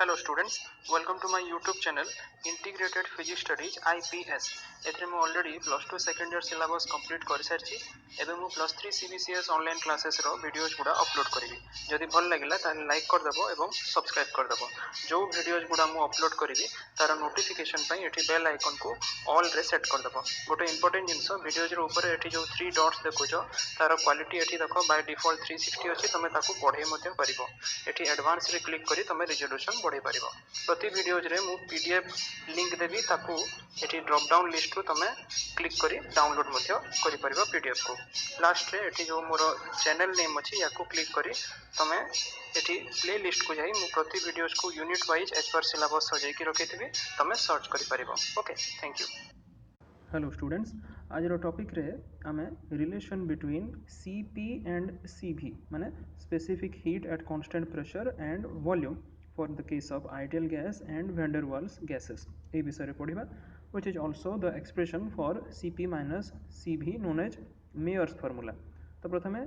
Hello students, welcome to my YouTube channel Integrated Physics Studies IPS. एथरे मु already plus 2 second year syllabus complete कर सारछि एबे मु plus 3 CBCS online classes रो videos गुडा upload करिवि जदि भल लागिला ताले लाइक कर देबो एवं सब्सक्राइब कर देबो जो वीडियोज गुडा मु अपलोड करिवि तार नोटिफिकेशन पई एठी बेल आइकन को ऑल रे सेट कर देबो गोटे इंपोर्टेंट जिंस वीडियोज रो ऊपर एठी जो 3 डॉट्स देखुछो तार क्वालिटी एठी देखो बाय डिफॉल्ट 360 अछि तमे ताकू बढ़े मध्ये परिबो एठी एडवांस रे क्लिक करी तमे रिजोल्यूशन बढ़े परिबो प्रति वीडियोज रे मु पीडीएफ लिंक देबी ताकू एठी ड्रॉप डाउन लिस्ट रो तमे क्लिक करी डाउनलोड मध्ये करि परिबो पीडीएफ को लास्ट रे एठी जो मोर चैनल नेम अछि याकू क्लिक करी तमे एठी प्ले लिस्ट को जाई मु प्रति वीडियोज को unit wise as per syllabus सजाई की रखिथिबी तमे सर्च करि परिबो okay thank you hello students आज टॉपिक रे आमे relation between Cp and Cv माने specific heat at constant pressure and volume for the case of ideal gas and van der Waals gases ए विषय पढ़ा which is also the expression for Cp minus Cv known as Mayer's formula तो प्रथम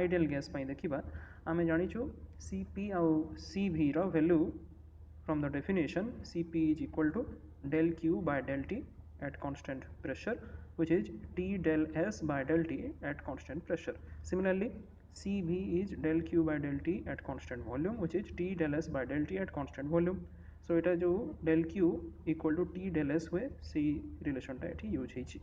ideal gas पाई देखिबा आमे जानिछु Cp आउ Cv रो value from the definition Cp is equal to del Q by del T at constant pressure which is T del S by del T at constant pressure. Similarly Cv is del Q by del T at constant volume which is T del S by del T at constant volume. So এটা जो del Q equal to T del S हुए सी relation टा एठी use होइछि.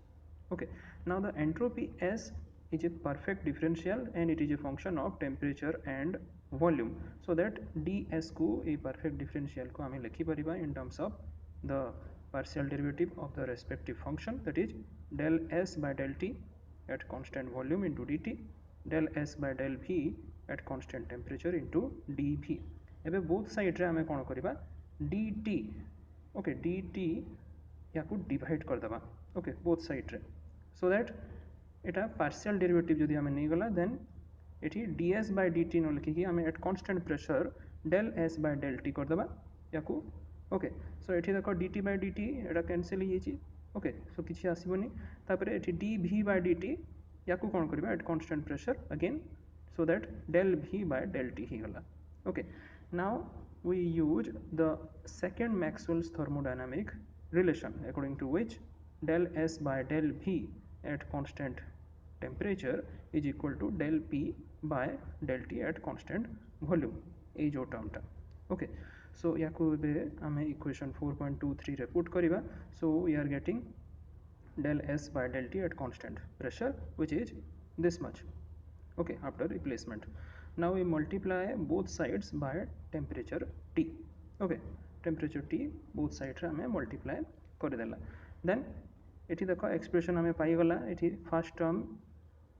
Okay. Now the entropy S is a perfect differential and it is a function of temperature and volume. So that ds को a perfect differential को हमें लिखि परिबा in terms of the partial derivative of the respective function that is del S by del T at constant volume into dt del S by del V at constant temperature into dV. एबे both side रे हमें कोन करिबा dt okay dt याकू divide कर दबा okay both side रे so that Etah partial derivative जदि हमें नहीं गला देन एठी ds by dt न लिखि कि हमें eight constant pressure del S by del T कर दबा याकू ओके सो एठी देखो dt by dt Etah cancel हो जाइछि ओके सो किछि आसीबोनी तापर एठी dv by dt याकू कोन करबा eight constant pressure again so that del V by del T ही गला okay now we use the second Maxwell's thermodynamic relation according to which del S by del V at constant temperature is equal to del P by del T at constant volume ए जो term टा okay so याकू बे हमें equation 4.23 रे put करिबा so we are getting del S by del T at constant pressure which is this much okay after replacement now we multiply both sides by temperature T okay temperature T both sides रे हमें multiply कर देला then एठी देखो expression हमें पाई गला एठी first term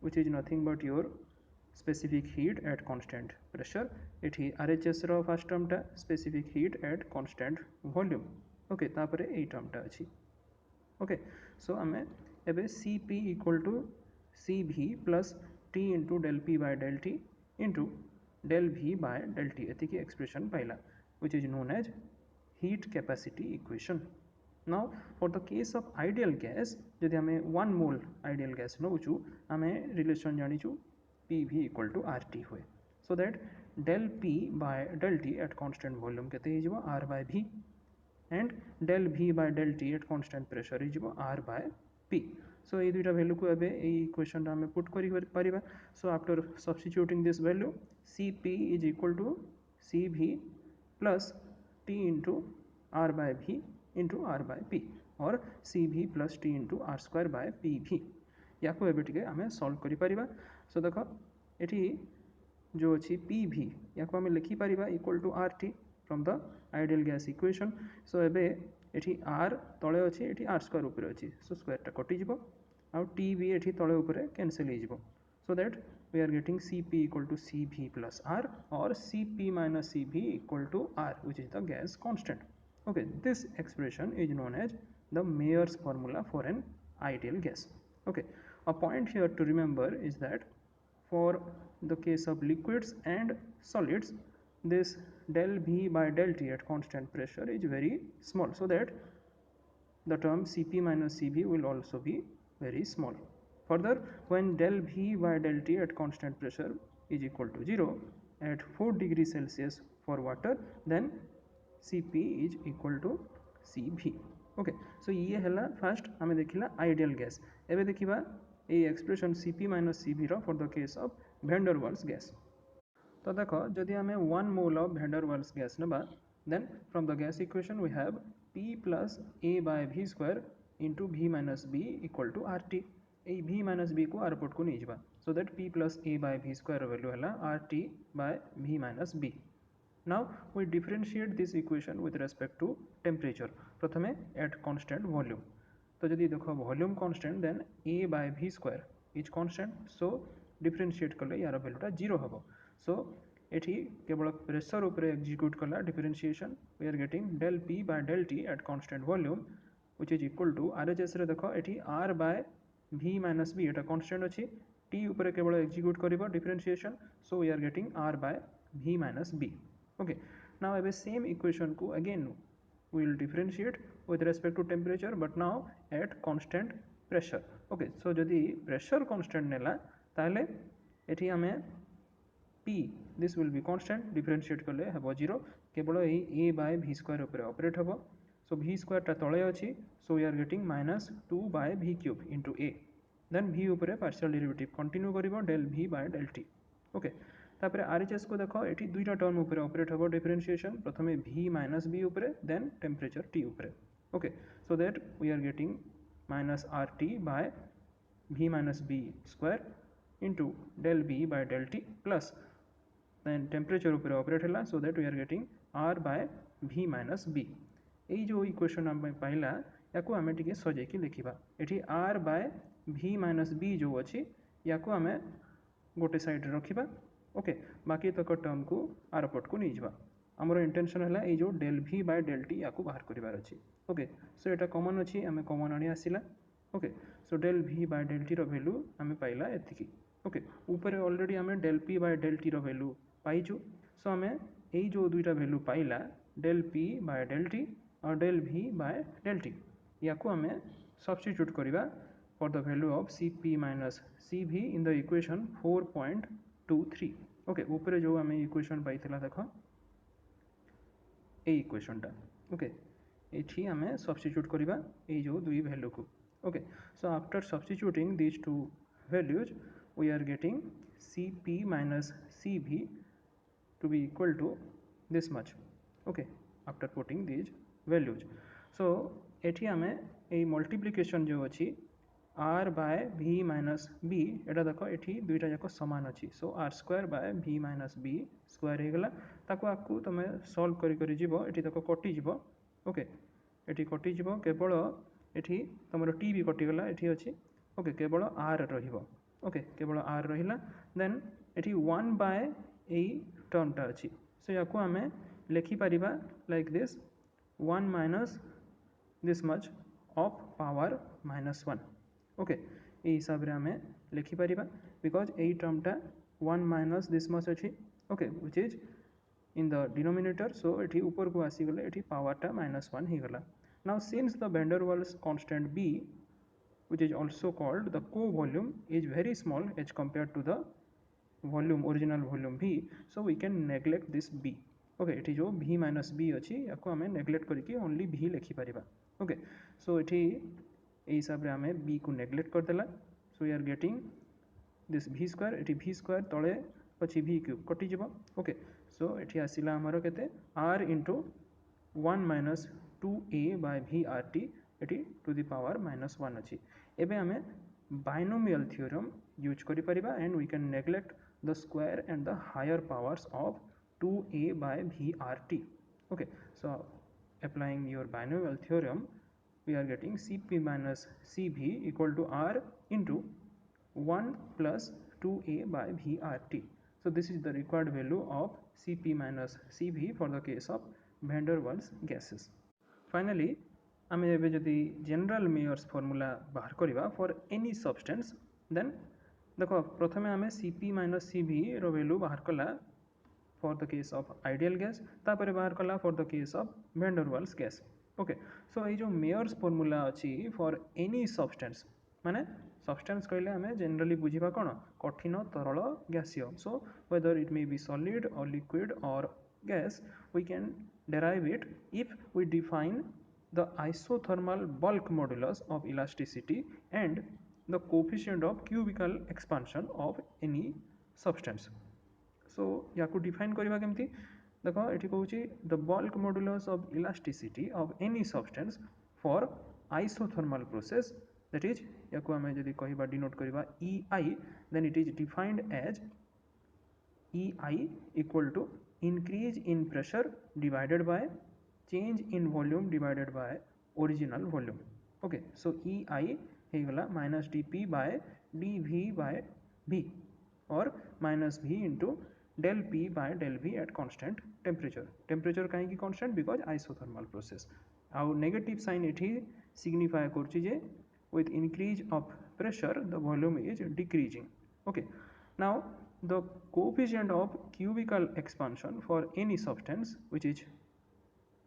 which is nothing but your specific heat at constant pressure एठी RHS रो फर्स्ट टर्म टा specific heat at constant volume okay तापरे ए टर्म टा अछि okay so हमें एबे Cp equal to Cv plus T into del P by del T into del V by del T एतिकी expression Pila which is known as heat capacity equation. Now for the case of ideal gas यदि हमें 1 mole ideal gas नौचु हमें relation जानिचु PV equal to RT हुए so that del P by del T at constant volume केते ही जबो R by V and del V by del T at constant pressure ही जबो R by P. So ये दुईटा value को एबे ए equation रा हमें पुट करि परिबा so after substituting this value Cp is equal to Cv plus T into R by V into R by P or Cv plus T into R square by PV याको एबे टिके हमें solve करि परिबा so देखो एठी जो अछि PV याको हमें लिखि परिबा equal to RT from the ideal gas equation so एबे एठी R तळे अछि एठी R स्क्वायर ऊपर अछि so स्क्वायर टा कटि जिवो आउ T भी एठी तळे ऊपर कैंसिल हो जिवो so that we are getting Cp equal to Cv plus R or Cp minus Cv equal to R which is the gas constant okay this expression is known as the Mayer's formula for an ideal gas okay a point here to remember is that for the case of liquids and solids this del V by del T at constant pressure is very small so that the term Cp minus Cv will also be very small. Further, when del V by del T at constant pressure is equal to 0 at 4 degrees Celsius for water then Cp is equal to Cv. Okay so ये है fast आम देखला ideal gas एवं देखा ये expression Cp minus Cv for the case of van Waals gas तो देख जदि आम 1 mole of van Waals gas ना then from the gas equation we have P plus A by V square into V minus B equal to RT ये V minus B को आरपोर्ट को नहीं जावा so that P plus A by V square value है RT by V minus B. Now we differentiate this equation with respect to temperature. प्रथमे at constant volume. तो जदि देखो volume constant then A by V square is constant so differentiate कले यार वैल्यूटा 0 हम सो एठी केवल प्रेशर उपरे एग्जीक्यूट कला differentiation we are getting del P by del T at constant volume which is equal to RHS रे देखो एठी R by V minus B एटा कांस्टेंट अछि T उपरे केवल एग्जीक्यूट करिवो differentiation so we are getting R by V minus B. Okay, now I have same equation को again we will differentiate with respect to temperature but now at constant pressure. Okay, so जदि pressure constant नेला ताले एठी हमें P this will be constant differentiate कले हबो 0 केवल ए A by V square ऊपर ऑपरेट हबो so V square टा तळे अछि so we are getting minus 2 by V cube into A then V ऊपर partial derivative continue करिवो del V by del T. Okay, तापर RHS को देखो ये दुईटा टर्म ऊपर ऑपरेट हम डिफरेंशिएशन प्रथमे V माइनस B ऊपर देन टेम्परेचर T ऊपर. Okay so that we are getting minus RT by V minus B square into del V by del T plus then temperature ऊपर operate है so that we are getting R by V minus B. यही जो equation आम पाइला या आम टे सजेकी लिखा ये R by V minus B जो अच्छी या आम गोटे साइड रखा ओके बाकी तक टर्म को आरपोर्ट को नहीं जावा आमर इंटेंशन है ये जो del V by del T या बाहर करार अच्छी ओके सो यहाँ कमन अच्छी आम कमन आनी आसला okay so del V by del T value आम पाइला एतिकी ओके ऊपर ऑलरेडी आम del P by del T value पाइचु सो आम यही जो दुईटा वैल्यू पाइला del P by del T और del V by del T या आम सब्स्टिट्यूट करवा for the value of Cp minus Cv in the equation 4.23. Okay ऊपर जो आम इक्वेशन पाई देख ये इक्वेशन टा ओके ये आम सब्स्टिट्यूट करवा ये जो दुई वैल्यू को okay so after substituting these two values we are getting Cp minus Cv to be equal to this much okay after putting these values so एठी आमे ए मल्टीप्लिकेशन जो अच्छी R by V minus B एटा देख ये दुईटा जाक सामान अच्छी so R square by V minus B square होगला ताको आपको तुम सॉल्व करी जीव ये देख कटिज ओके ये कटिज केवल ये तुम T भी कटिगला ये अच्छी ओके केवल R रहिबो ओके केवल R रहिला देन ये 1 बाय ए टर्मटा अच्छी सो या आम लिखिपर like this 1 minus this much of power minus 1 okay ये हिसाब रे आम लिखिपर बिकज यही टर्मटा 1 माइनस दिस मच अच्छी okay which is in the denominator so ये ऊपर को आसीगले ये पावरटा माइनस 1 होगला now since the van der Waals constant B which is also called the co-volume is very small as compared to the volume original volume V so we can neglect this B okay ये जो V minus B अच्छी या आम neglect करके only V लिखिपर ओके so ये हिसाब से आम B को नेग्लेक्ट करदेला so we are getting this V square ये V स्क्वायर तले अच्छी V क्यूब कटिज ओके सो ये आसला आमर के R into 1 minus 2A by V RT ये टू द पावर माइनस 1 अच्छी एबे आमे बाइनोमियल थ्योरम यूज करि परिबा and we can neglect the square and the higher powers of 2A by V RT okay so applying your binomial theorem we are getting Cp minus Cv equal to R into 1 plus 2A by V RT so this is the required value of Cp minus Cv for the case of van der Waals gases finally आम एबे जदि general Myers formula बाहर करवा for any substance then देख प्रथम आम Cp minus Cv रो value बाहर कला for the case of ideal gas तापर बाहर कला for the case of van der Waals gas okay so ये जो मेयर्स फॉर्मूला अच्छी फॉर एनी सब्सटेंस माने सब्सटेंस कहले आम जनरली बुझा कौन कठिन तरल गैसीय so whether it may be solid or liquid or gas we can derive it if we define the isothermal bulk modulus of elasticity and the coefficient of cubical expansion of any substance. So या को define करिबा केमती देखो एठी कहूची the bulk modulus of elasticity of any substance for isothermal process, that is या को हमें यदि कहिबा डिनोट करिबा EI, then it is defined as EI equal to increase in pressure divided by change in volume divided by original volume. Okay, so EI होगला minus dP by dV by V or minus V into del P by del V at constant temperature. Temperature कहीं constant because isothermal process. Our negative sign एठी signify करछि जे with increase of pressure the volume is decreasing. Okay, now the coefficient of cubical expansion for any substance which is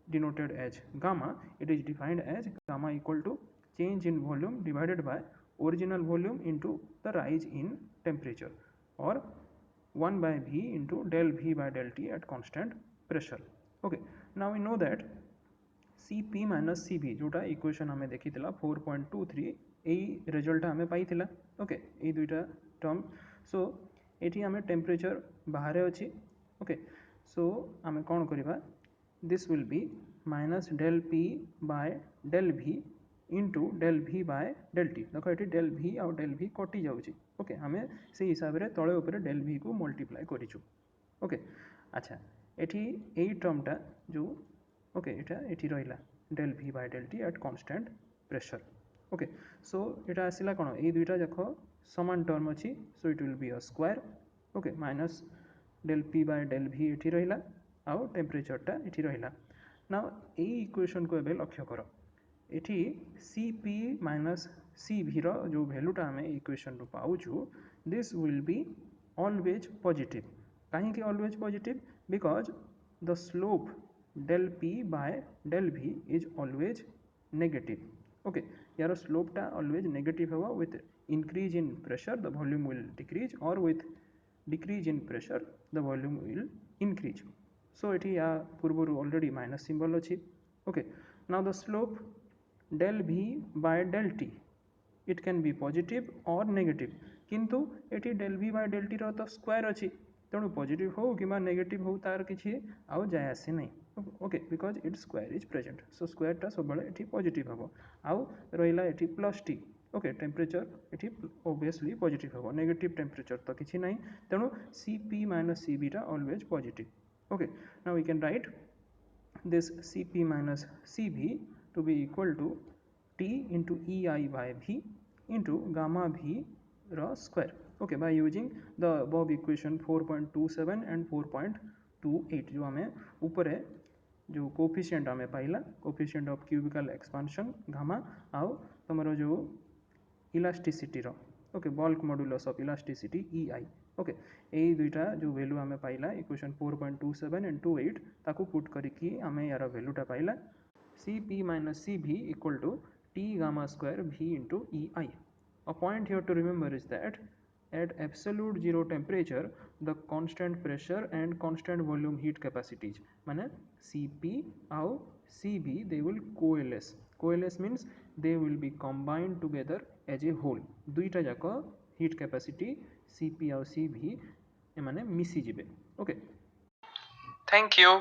denoted as gamma, it is defined as gamma equal to change in volume divided by original volume into the rise in temperature or 1 by V into del V by del T at constant pressure. Okay, now we know that Cp minus Cv जोटा equation हमें देखी 4.23 यही result हमें पाई थिला. Okay, ये दुईटा term. सो एठी हमें टेम्परेचर बाहर अच्छी. ओके, सो आम कौन करवा this will be minus del P by del V into del V by del T. देख ये डेल भी आउ डेल भी कटि जाऊँगी. ओके, आम से हिसाब से तले उपर डेल भी को मल्टीप्लाई करूँ. ओके, अच्छा एठी यही टर्मटा जो ओके ये रहा del V by del T at constant pressure. Okay, so यहाँ आसला कौन ये दुईटा जाक समान टर्म अच्छी. So it will be a square. Okay, minus del P by del V ये रहा आउ टेम्परेचरटा ये रहा. ना यही इक्वेशन को एबे लक्ष्य कर एठी सी पी माइनस सी भी जो भैल्यूटा आम इक्वेशन रू पाऊँ this will be always positive. कहीं always positive because the slope del p by del v is always negative. Okay, यार स्लोपटा ऑलवेज नेगेटिव होगा. with increase in pressure the volume will decrease or with decrease in pressure the volume will increase. so एठी या पूर्व already minus symbol अच्छी. okay, now the slope del v by del t it can be positive or negative. किंतु एठी del v by del t रो तो square अच्छी तेणु positive हो कि नेगेटिव हो तार किसी आउ जाए आसे नहीं. Okay, because it square is present. So स्क्वायरटा सब ये पॉजिटिव हम आउ रहा ये प्लस टी. ओके, टेम्परेचर ये ओबियसली पॉजिटिव हम. नेगेटिव टेम्परेचर तो किसी ना तेणु C P minus C beta always positive. Okay, now we can write this C P minus C V to be equal to T into E I by V into gamma V rho squared. Okay, by using the above equation 4.27 and 4.28 जो हमें ऊपर है जो coefficient आम पाइला coefficient of cubical expansion gamma आउ तुम जो elasticity rho okay bulk modulus of elasticity EI. Okay, यही दुईटा जो वैल्यू आम पाइला इक्वेशन 4.27 एंड 28 ताकू पुट करके आम यार वैल्यूटा पाइला Cp minus Cv equal to T gamma square V into EI. A point here to remember is that at absolute zero temperature the constant pressure and constant volume heat capacities माने Cp आउ Cv they will coalesce. Coalesce means they will be combined together as a whole. दुईटा जाक heat capacity Cp आउ Cv एमाने मिसी जिबे. Okay, thank you.